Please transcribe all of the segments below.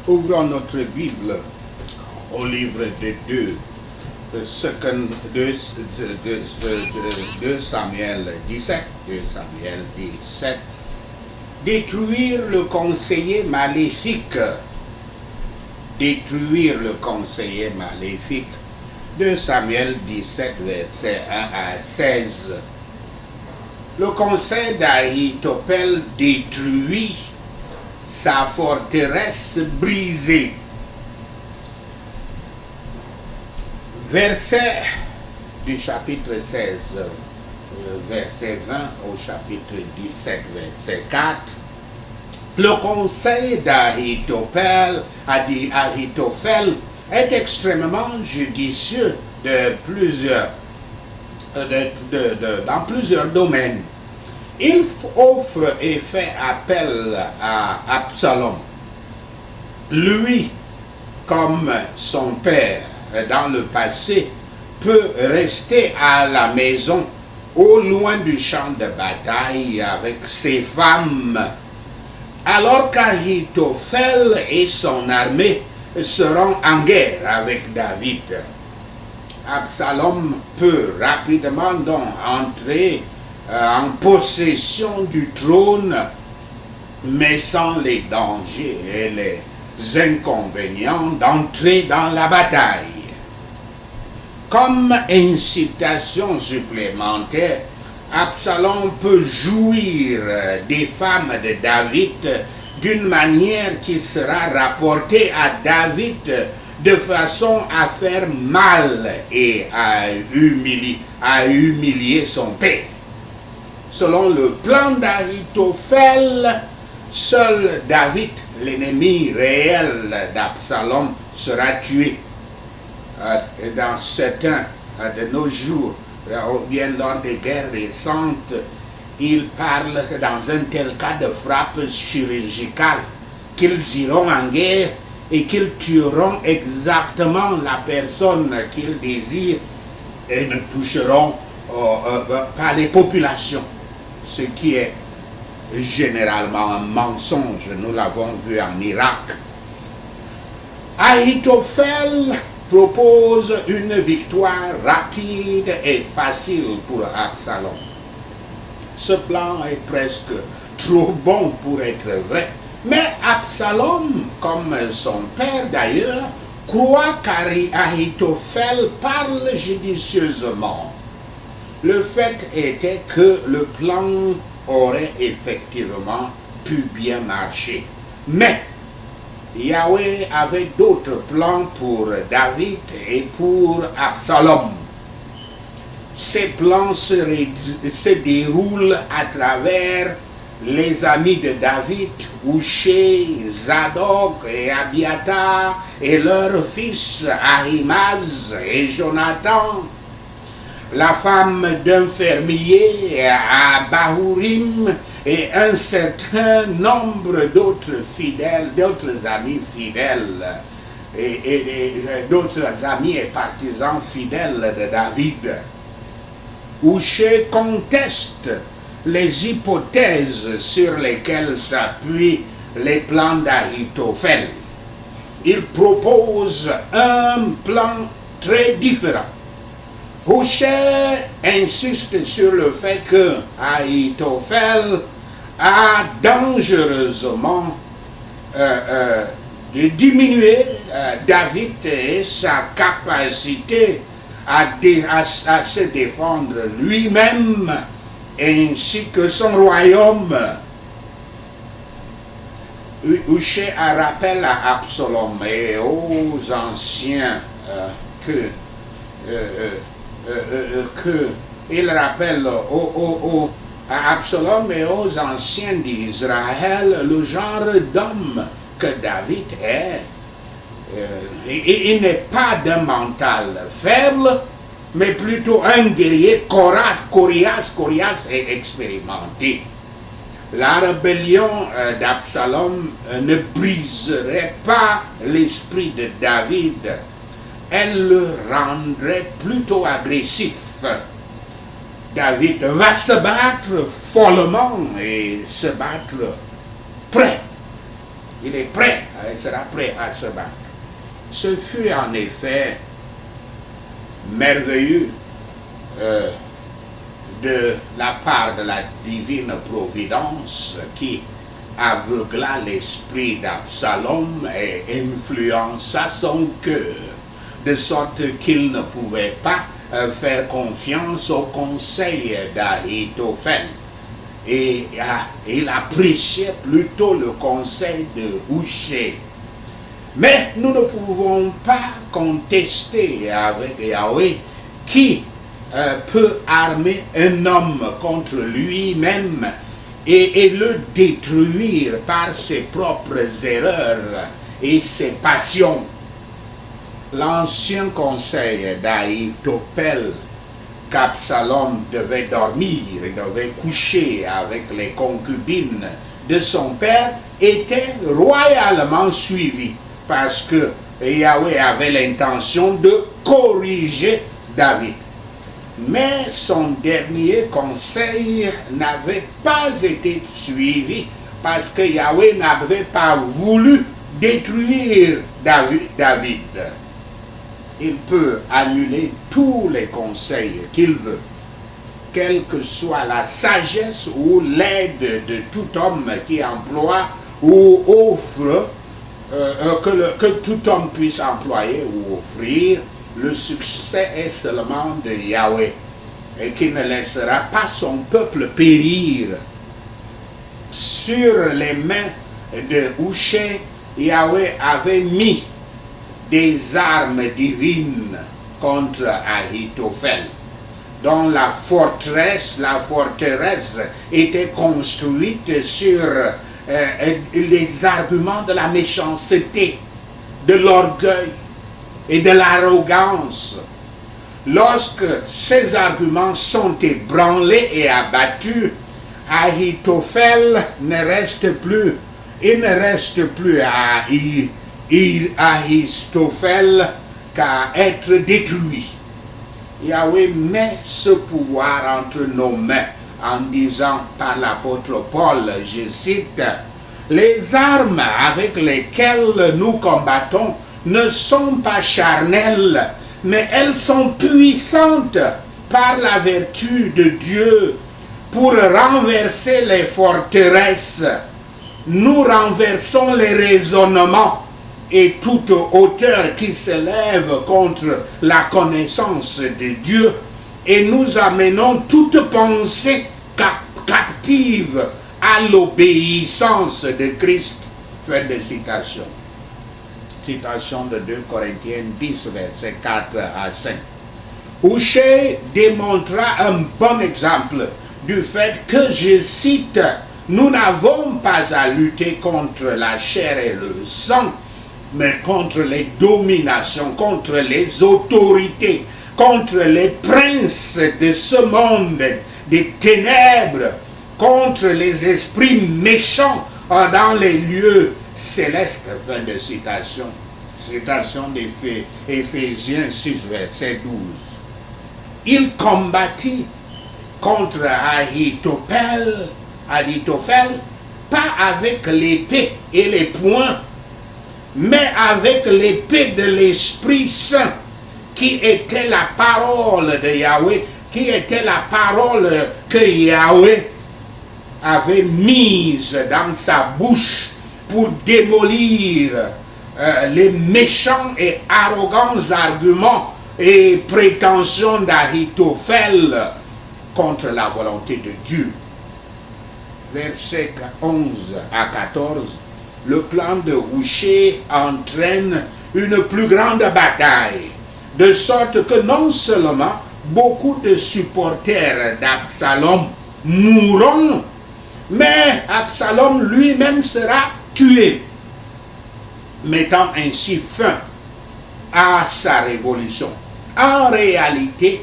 Ouvrons notre Bible au livre de 2 Samuel 17. 2 Samuel 17. Détruire le conseiller maléfique. Détruire le conseiller maléfique. 2 Samuel 17, versets 1 à 16. Le conseil d'Ahitophel détruit sa forteresse brisée. Verset du chapitre 16, verset 20 au chapitre 17, verset 4. Le conseil d'Ahitophel est extrêmement judicieux dans plusieurs domaines. Il offre et fait appel à Absalom. Lui, comme son père dans le passé, peut rester à la maison, au loin du champ de bataille avec ses femmes, alors qu'Ahitophel et son armée seront en guerre avec David. Absalom peut rapidement donc entrer en possession du trône, mais sans les dangers et les inconvénients d'entrer dans la bataille. Comme incitation supplémentaire, Absalom peut jouir des femmes de David d'une manière qui sera rapportée à David de façon à faire mal et à humilier son père. Selon le plan d'Ahitophel, seul David, l'ennemi réel d'Absalom, sera tué. Dans certains de nos jours, ou bien lors des guerres récentes, il parle que dans un tel cas de frappe chirurgicale, qu'ils iront en guerre et qu'ils tueront exactement la personne qu'ils désirent et ne toucheront pas les populations. Ce qui est généralement un mensonge, nous l'avons vu en Irak. Ahitophel propose une victoire rapide et facile pour Absalom. Ce plan est presque trop bon pour être vrai, mais Absalom, comme son père d'ailleurs, croit qu'Ahitophel parle judicieusement. Le fait était que le plan aurait effectivement pu bien marcher. Mais Yahweh avait d'autres plans pour David et pour Absalom. Ces plans se déroulent à travers les amis de David, Hushai, Zadok et Abiathar, et leurs fils Ahimaaz et Jonathan, la femme d'un fermier à Bahurim et un certain nombre d'autres amis fidèles et d'autres amis et partisans fidèles de David. Hushai conteste les hypothèses sur lesquelles s'appuient les plans d'Ahitophel. Il propose un plan très différent. Hushai insiste sur le fait que Ahitophel a dangereusement diminué David et sa capacité à se défendre lui-même ainsi que son royaume. Hushai rappelle à Absalom et aux anciens il rappelle à Absalom et aux anciens d'Israël le genre d'homme que David est. Il n'est pas d'un mental faible, mais plutôt un guerrier coriace et expérimenté. La rébellion d'Absalom ne briserait pas l'esprit de David, elle le rendrait plutôt agressif. David va se battre follement et se battre prêt Il est prêt, il sera prêt à se battre. Ce fut en effet merveilleux de la part de la divine providence qui aveugla l'esprit d'Absalom et influença son cœur, de sorte qu'il ne pouvait pas faire confiance au conseil d'Ahitophel. Et il appréciait plutôt le conseil de Hushai. Mais nous ne pouvons pas contester avec Yahweh qui peut armer un homme contre lui-même et le détruire par ses propres erreurs et ses passions. L'ancien conseil d'Ahitophel qu'Absalom devait dormir et devait coucher avec les concubines de son père était royalement suivi parce que Yahweh avait l'intention de corriger David. Mais son dernier conseil n'avait pas été suivi parce que Yahweh n'avait pas voulu détruire David. Il peut annuler tous les conseils qu'il veut, quelle que soit la sagesse ou l'aide de tout homme qui emploie ou offre, que tout homme puisse employer ou offrir. Le succès est seulement de Yahweh et qui ne laissera pas son peuple périr. Sur les mains de Hushai, Yahweh avait mis des armes divines contre Ahitophel, dont la forteresse était construite sur les arguments de la méchanceté, de l'orgueil et de l'arrogance. Lorsque ces arguments sont ébranlés et abattus, Ahitophel ne reste plus à Ahitophel qu'à être détruit. Yahweh met ce pouvoir entre nos mains en disant par l'apôtre Paul, je cite, « Les armes avec lesquelles nous combattons ne sont pas charnelles, mais elles sont puissantes par la vertu de Dieu pour renverser les forteresses. Nous renversons les raisonnements et toute hauteur qui s'élève contre la connaissance de Dieu et nous amenons toute pensée captive à l'obéissance de Christ. » Fin de citation. Citation de 2 Corinthiens 10, versets 4 à 5. Hushai démontra un bon exemple du fait que, je cite, « Nous n'avons pas à lutter contre la chair et le sang, mais contre les dominations, contre les autorités, contre les princes de ce monde, des ténèbres, contre les esprits méchants dans les lieux célestes. » Fin de citation. Citation d'Éphésiens 6, verset 12. Il combattit contre Ahitophel, pas avec l'épée et les poings, mais avec l'épée de l'Esprit Saint, qui était la parole de Yahweh, qui était la parole que Yahweh avait mise dans sa bouche pour démolir les méchants et arrogants arguments et prétentions d'Ahitophel contre la volonté de Dieu. Versets 11 à 14. Le plan de Hushai entraîne une plus grande bataille, de sorte que non seulement beaucoup de supporters d'Absalom mourront, mais Absalom lui-même sera tué, mettant ainsi fin à sa révolution. En réalité,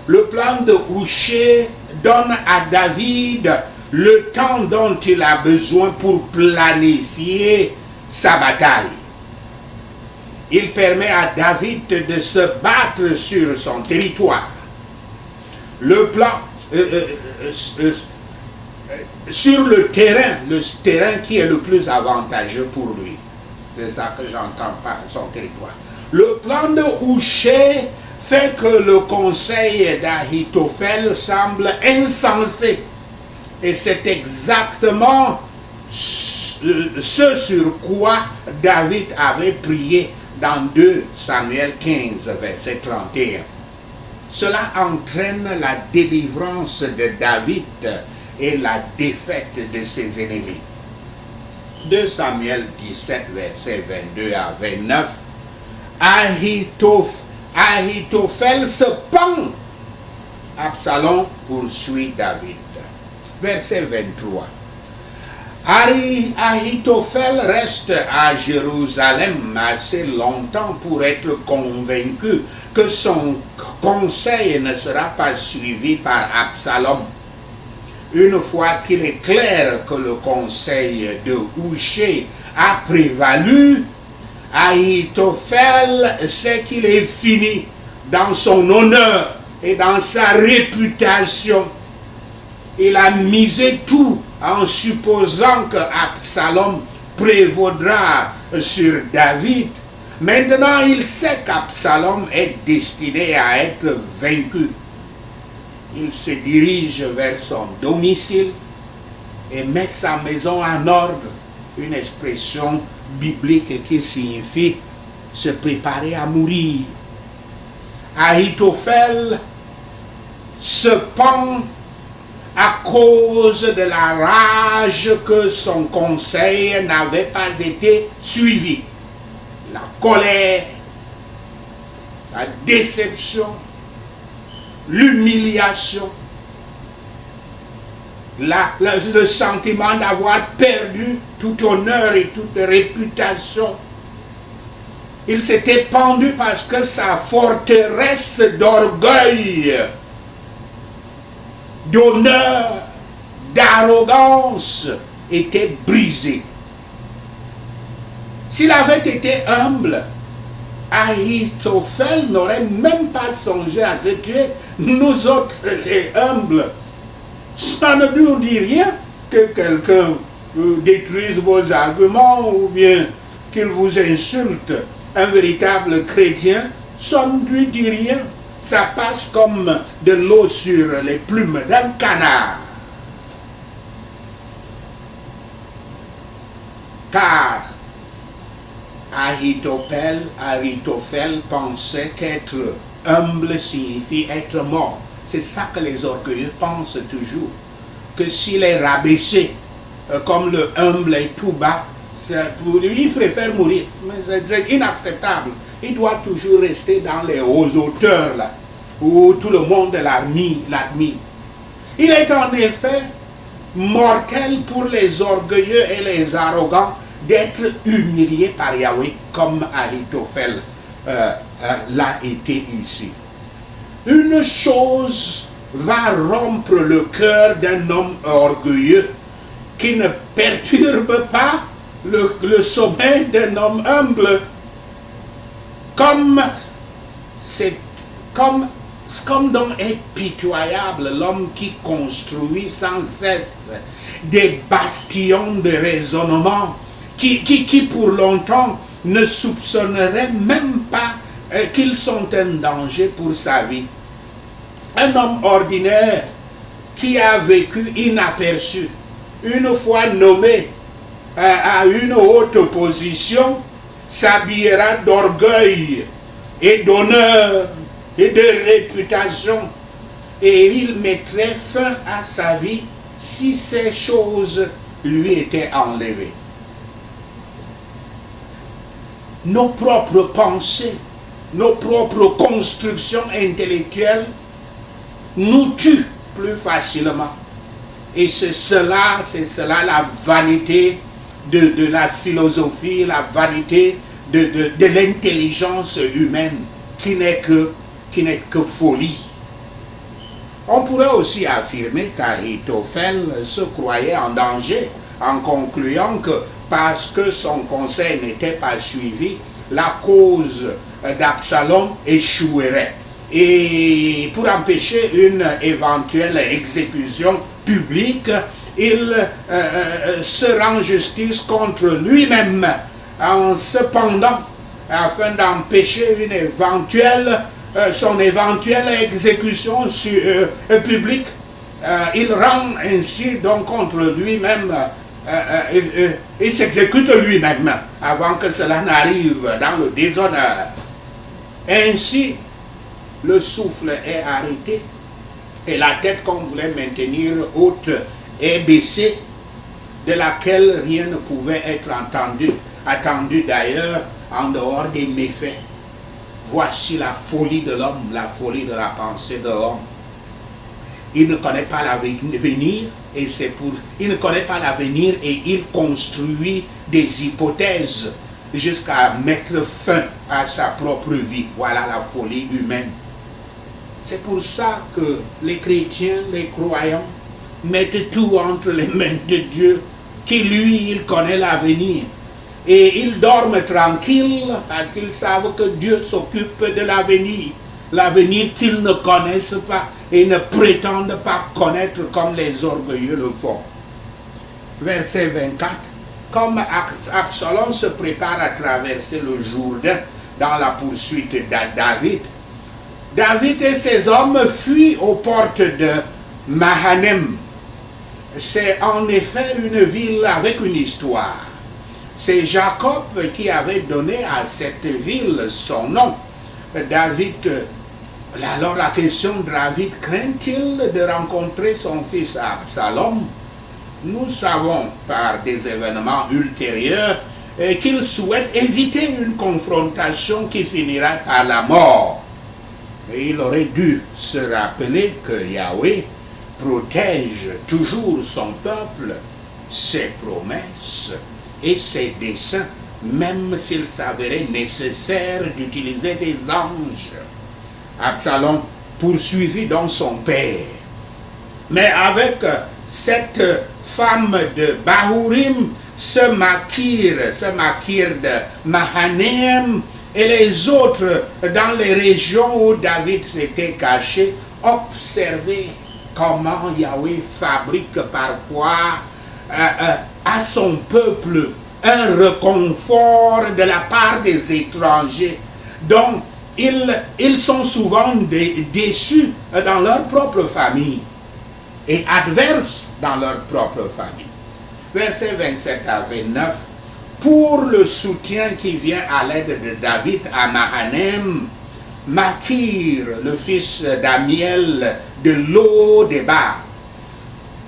le plan de Hushai donne à David le temps dont il a besoin pour planifier sa bataille. Il permet à David de se battre sur son territoire. Le plan, sur le terrain qui est le plus avantageux pour lui. C'est ça que j'entends par son territoire. Le plan de Hushai fait que le conseil d'Ahitophel semble insensé. Et c'est exactement ce sur quoi David avait prié dans 2 Samuel 15, verset 31. Cela entraîne la délivrance de David et la défaite de ses ennemis. 2 Samuel 17, verset 22 à 29. Ahitophel se pend. Absalom poursuit David. Verset 23. Ahitophel reste à Jérusalem assez longtemps pour être convaincu que son conseil ne sera pas suivi par Absalom. Une fois qu'il est clair que le conseil de Hushai a prévalu, Ahitophel sait qu'il est fini dans son honneur et dans sa réputation. Il a misé tout en supposant que Absalom prévaudra sur David. Maintenant, il sait qu'Absalom est destiné à être vaincu. Il se dirige vers son domicile et met sa maison en ordre. Une expression biblique qui signifie se préparer à mourir. Ahitophel se pend à cause de la rage que son conseil n'avait pas été suivi. La colère, la déception, l'humiliation, le sentiment d'avoir perdu tout honneur et toute réputation. Il s'était pendu parce que sa forteresse d'orgueil, d'honneur, d'arrogance était brisée. S'il avait été humble, Ahitophel n'aurait même pas songé à se tuer. Nous autres, les humbles, ça ne nous dit rien que quelqu'un détruise vos arguments ou bien qu'il vous insulte. Un véritable chrétien, ça ne lui dit rien. Ça passe comme de l'eau sur les plumes d'un canard. Car Ahitophel pensait qu'être humble signifie être mort. C'est ça que les orgueilleux pensent toujours. Que s'il est rabaissé, comme le humble est tout bas, pour lui, il préfère mourir. Mais c'est inacceptable. Il doit toujours rester dans les hauts hauteurs, là, où tout le monde l'admire. Il est en effet mortel pour les orgueilleux et les arrogants d'être humiliés par Yahweh, comme Ahitophel l'a été ici. Une chose va rompre le cœur d'un homme orgueilleux qui ne perturbe pas le sommeil d'un homme humble. Comme donc est pitoyable l'homme qui construit sans cesse des bastions de raisonnement qui pour longtemps ne soupçonnerait même pas qu'ils sont un danger pour sa vie. Un homme ordinaire qui a vécu inaperçu, une fois nommé à une haute position, s'habillera d'orgueil et d'honneur et de réputation, et il mettrait fin à sa vie si ces choses lui étaient enlevées. Nos propres pensées, nos propres constructions intellectuelles nous tuent plus facilement. Et c'est cela la vanité de la philosophie, la vanité de l'intelligence humaine qui n'est que folie. On pourrait aussi affirmer qu'Ahitophel se croyait en danger en concluant que parce que son conseil n'était pas suivi, la cause d'Absalom échouerait. Et pour empêcher une éventuelle exécution publique, il se rend justice contre lui-même en se pendant afin d'empêcher son éventuelle exécution publique. Il rend ainsi donc contre lui-même, il s'exécute lui-même avant que cela n'arrive dans le déshonneur. Ainsi, le souffle est arrêté et la tête qu'on voulait maintenir haute est baissée, de laquelle rien ne pouvait être attendu d'ailleurs en dehors des méfaits. Voici la folie de l'homme, la folie de la pensée de l'homme. Il ne connaît pas l'avenir et il ne connaît pas l'avenir et il construit des hypothèses jusqu'à mettre fin à sa propre vie. Voilà la folie humaine. C'est pour ça que les chrétiens, les croyants, mettent tout entre les mains de Dieu, qui lui, il connaît l'avenir. Et ils dorment tranquilles parce qu'ils savent que Dieu s'occupe de l'avenir. L'avenir qu'ils ne connaissent pas et ne prétendent pas connaître comme les orgueilleux le font. Verset 24. Comme Absalom se prépare à traverser le Jourdain dans la poursuite de David, David et ses hommes fuient aux portes de Mahanaim. C'est en effet une ville avec une histoire. C'est Jacob qui avait donné à cette ville son nom. David, alors la question, David craint-il de rencontrer son fils Absalom? Nous savons par des événements ultérieurs qu'il souhaite éviter une confrontation qui finira par la mort. Et il aurait dû se rappeler que Yahweh protège toujours son peuple, ses promesses et ses desseins, même s'il s'avérait nécessaire d'utiliser des anges. Absalom poursuivit donc son père. Mais avec cette femme de Bahurim, ce Makir de Mahanaim et les autres dans les régions où David s'était caché, observaient comment Yahweh fabrique parfois à son peuple un réconfort de la part des étrangers. Donc, ils sont souvent déçus dans leur propre famille et adverses dans leur propre famille. Versets 27 à 29. Pour le soutien qui vient à l'aide de David à Mahanaim, Makir, le fils d'Amiel de Lo-Débar.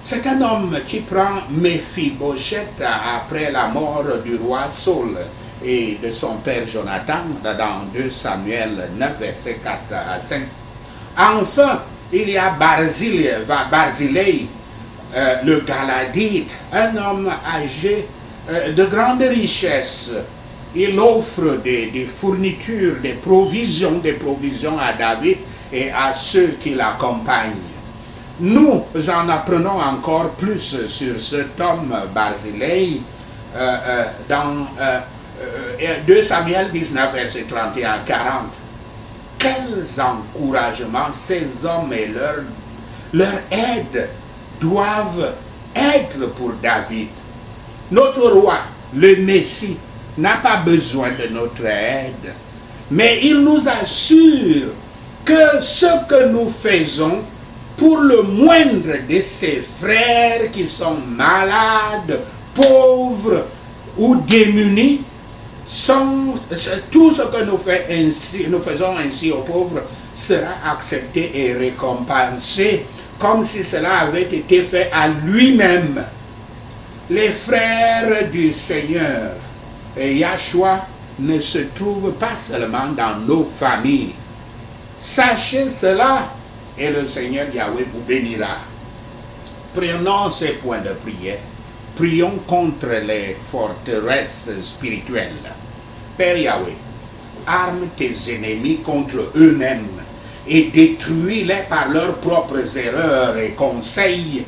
C'est un homme qui prend Méphibosheth après la mort du roi Saul et de son père Jonathan dans 2 Samuel 9, versets 4 à 5. Enfin, il y a Barzillai, le Galadite, un homme âgé de grande richesse. Il offre des fournitures, des provisions à David et à ceux qui l'accompagnent. Nous en apprenons encore plus sur cet homme Barzillai dans 2 Samuel 19, verset 31 40. Quels encouragements ces hommes et leur aide doivent être pour David. Notre roi, le Messie, n'a pas besoin de notre aide, mais il nous assure que ce que nous faisons pour le moindre de ses frères qui sont malades, pauvres ou démunis, tout ce que nous faisons ainsi aux pauvres sera accepté et récompensé comme si cela avait été fait à lui-même. Les frères du Seigneur et Yahshua ne se trouvent pas seulement dans nos familles. Sachez cela et le Seigneur Yahweh vous bénira. Prenons ces points de prière. Prions contre les forteresses spirituelles. Père Yahweh, arme tes ennemis contre eux-mêmes et détruis-les par leurs propres erreurs et conseils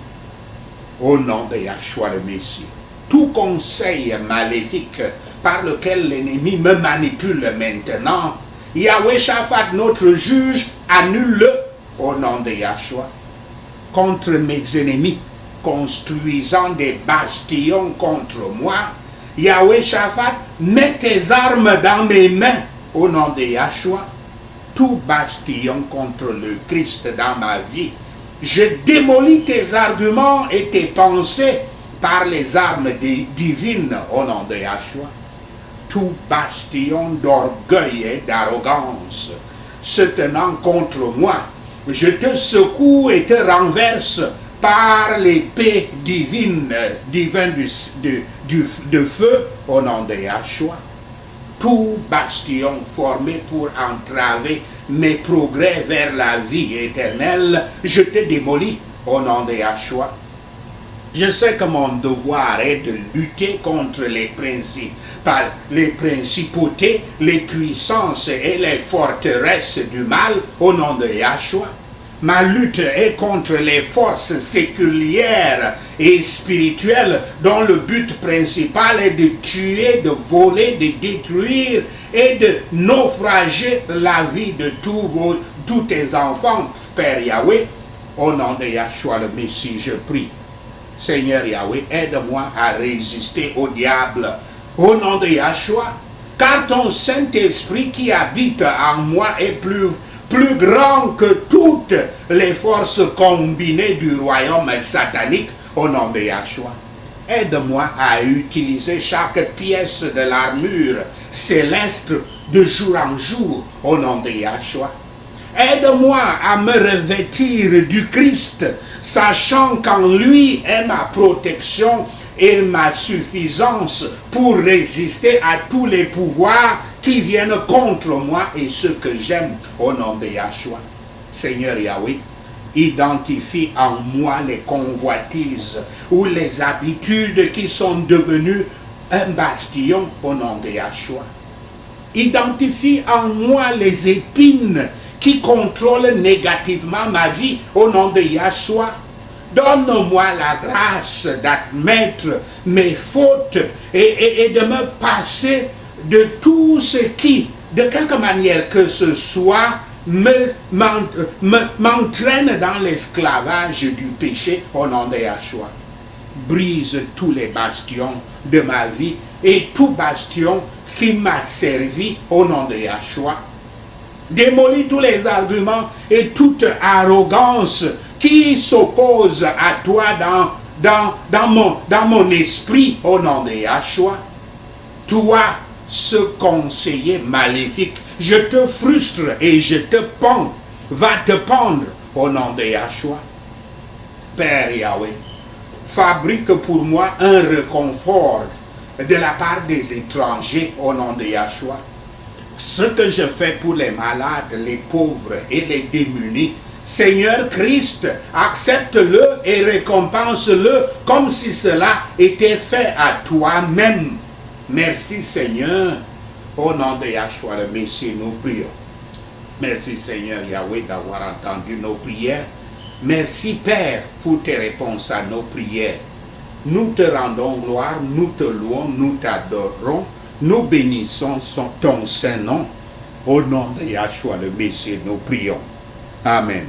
au nom de Yahshua le Messie. Tout conseil maléfique par lequel l'ennemi me manipule maintenant, Yahweh Shaphat, notre juge, annule-le au nom de Yahshua. Contre mes ennemis, construisant des bastions contre moi. Yahweh Shaphat, mets tes armes dans mes mains au nom de Yahshua. Tout bastion contre le Christ dans ma vie, je démolis tes arguments et tes pensées par les armes divines au nom de Yahshua. Tout bastion d'orgueil et d'arrogance se tenant contre moi, je te secoue et te renverse par l'épée divine de feu au nom de Yahshua. Tout bastion formé pour entraver mes progrès vers la vie éternelle, je te démolis au nom de Yahshua. Je sais que mon devoir est de lutter contre les principautés, les puissances et les forteresses du mal au nom de Yahshua. Ma lutte est contre les forces séculières et spirituelles dont le but principal est de tuer, de voler, de détruire et de naufrager la vie de tous tes enfants, Père Yahweh. Au nom de Yahshua le Messie, je prie. Seigneur Yahweh, aide-moi à résister au diable. Au nom de Yahshua, car ton Saint-Esprit qui habite en moi est plus grand que toutes les forces combinées du royaume satanique au nom de Yahshua. Aide-moi à utiliser chaque pièce de l'armure céleste de jour en jour au nom de Yahshua. Aide-moi à me revêtir du Christ, sachant qu'en lui est ma protection et ma suffisance pour résister à tous les pouvoirs qui viennent contre moi et ceux que j'aime au nom de Yahshua. Seigneur Yahweh, identifie en moi les convoitises ou les habitudes qui sont devenues un bastion au nom de Yahshua. Identifie en moi les épines qui contrôlent négativement ma vie au nom de Yahshua. Donne-moi la grâce d'admettre mes fautes et de me passer de tout ce qui, de quelque manière que ce soit, m'entraîne dans l'esclavage du péché au nom de Yahshua. Brise tous les bastions de ma vie et tout bastion qui m'a servi au nom de Yahshua. Démolis tous les arguments et toute arrogance qui s'oppose à toi dans mon esprit au nom de Yahshua. Toi, ce conseiller maléfique, je te frustre et je te pends, va te pendre au nom de Yahshua. Père Yahweh, fabrique pour moi un réconfort de la part des étrangers au nom de Yahshua. Ce que je fais pour les malades, les pauvres et les démunis, Seigneur Christ, accepte-le et récompense-le comme si cela était fait à toi-même. Merci Seigneur. Au nom de Yahshua le Messie, nous prions. Merci Seigneur Yahweh d'avoir entendu nos prières. Merci Père pour tes réponses à nos prières. Nous te rendons gloire, nous te louons, nous t'adorons. Nous bénissons ton Saint-Nom. Au nom de Yahshua le Messie, nous prions. Amen.